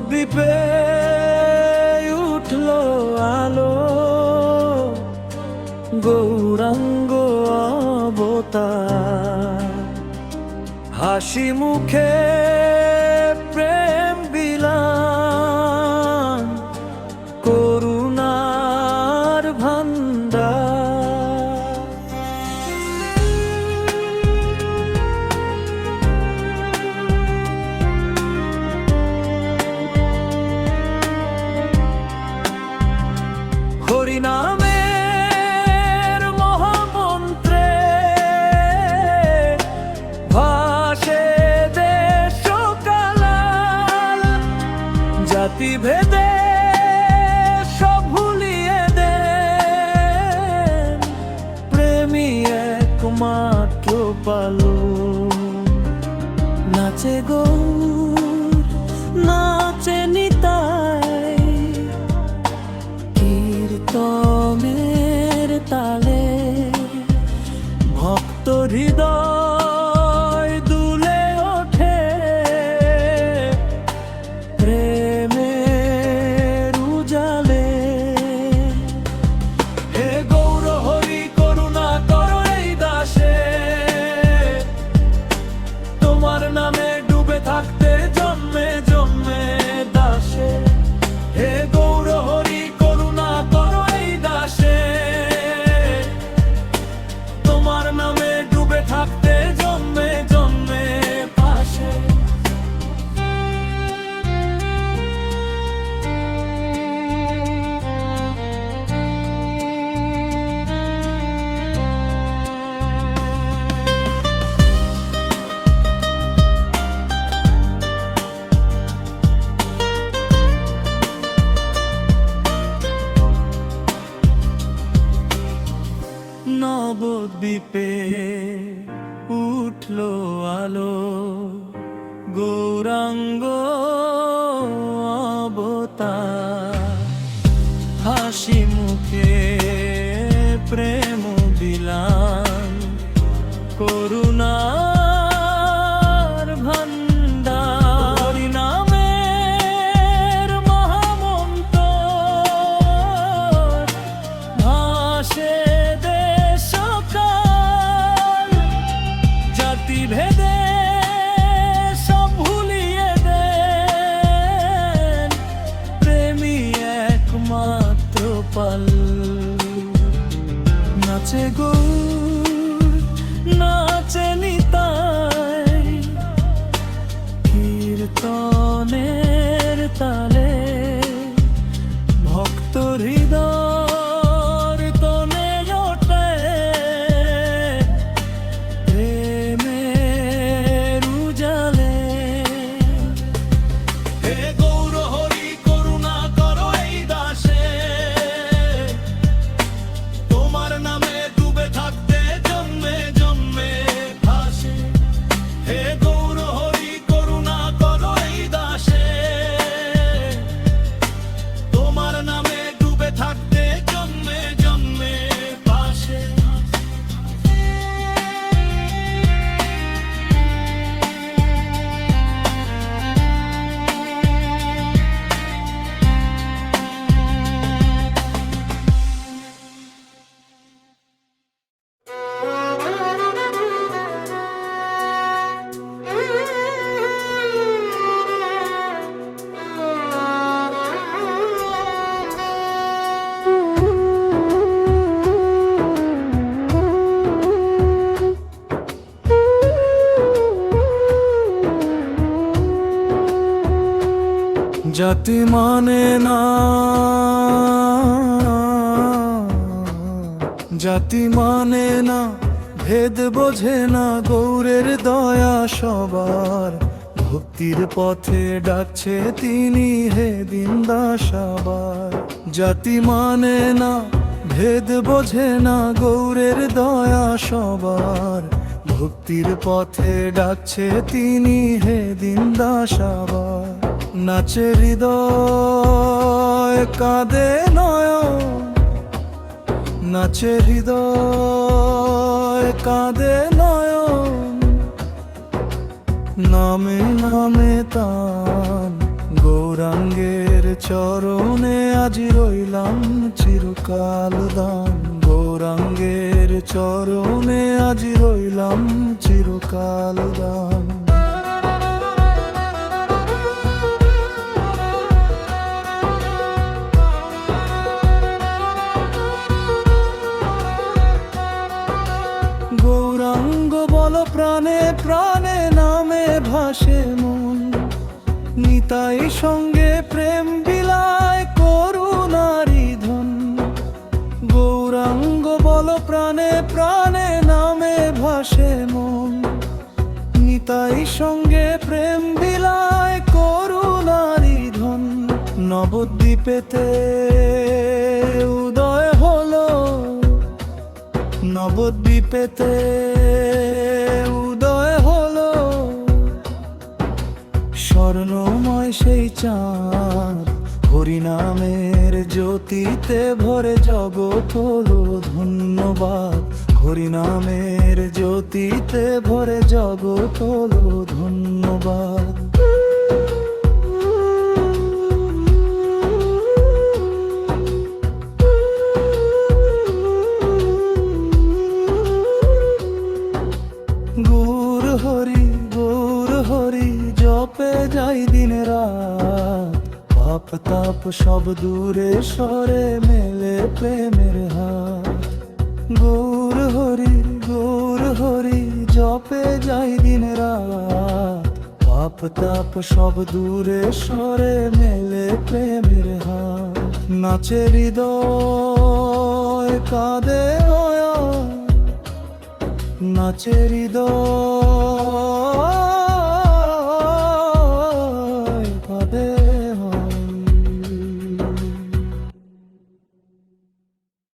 নবদ্বীপে উঠলো আলো, গৌরাঙ্গ অবতার। হাসি মুখে প্রেম বিলান, করুণার ভান্ডার। হরিনামের মহামন্ত্রে ভাসে দেশ কাল, জাতি ভেদে সব ভুলিয়ে দেন, প্রেমী একমাত্র পালো। নাচে গৌর, নাচে নিতাই, কীর্তনের তালে ভক্ত হৃদয় দুলে ওঠে, প্রেমের উজালে। হে গৌর হরি করুণা করো এই দাসে, তোমার নামে ডুবে থাকতে জন্মে জন্মে দাসে। হে গৌর হরি করুণা করো এই দাসে, তোমার নামে ডুবে থাকতে জন্মে জন্মে পাশে। নবদ্বীপে উঠলো আলো, গৌরাঙ্গ অবতার। হাসি মুখে প্রেম বিলান, করুণার ভান্ডার। হরিনামের মহামন্ত্র ভাসে দেশ কাল, জাতি ভেদে সব ভুলিয়ে দেন, প্রেমী একমাত্র পাল। নাচে গৌর, নাচে নিতাই, কীর্তনের তালে ভক্ত হৃদয় তনে ওঠে, প্রেমের উজালে। হে গৌর হরি করুণা করো এই দাসে, তোমার নামে ডুবে থাকতে জন্মে জন্মে ভাসে। হে গৌর হরি করুণা করো এই দাসে, তোমার নামে ডুবে থাকতে জন্মে জন্মে পাশে। জাতি মানে না, জাতি মানে না, ভেদ বোঝে না, গৌরের দয়া সবার। ভক্তির পথে ডাকছে তিনি, হে দিনদাস আবার। জাতি মানে না, ভেদ বোঝে না, গৌরের দয়া সবার। ভক্তির পথে ডাকছে তিনি, হে দিনদাস আবার। নাচে হৃদয় কাঁদে নয়ন, নাচে হৃদয় কাঁদে নয়ন, নামে নামে তান গৌর গৌরাঙ্গের চরণে আজ রইলাম চিরকাল দান, গৌরাঙ্গের চরণে আজ রইলাম চিরকাল দান। গৌরাঙ্গ বল প্রাণে প্রাণে নামে ভাসে মন, নিতাই সঙ্গে প্রেম বিলায় করুণারি ধন। গৌরাঙ্গ বল প্রাণে প্রাণে নামে ভাসে মন, নিতাই সঙ্গে প্রেম বিলায় করুণারি ধন। নবদ্বীপেতে উদয় হলো, নবদ্বীপেতে উদয় হলো, স্বর্ণময় সেই চাঁদ হরিনামের জ্যোতিতে ভরে জগৎ হলো ধন্যবাদ। হরিনামের জ্যোতিতে ভরে জগৎ হলো ধন্যবাদ। গৌর হরি জপে যাই দিন রাত, পাপ তাপ সব দূরে সরে মেলে প্রেমের হাত। গৌর হরি জপে যাই দিন রাত, পাপ তাপ সব দূরে সরে মেলে প্রেমের হাত। নাচে হৃদয় কাঁদে নয়ন, নাচে হৃদয়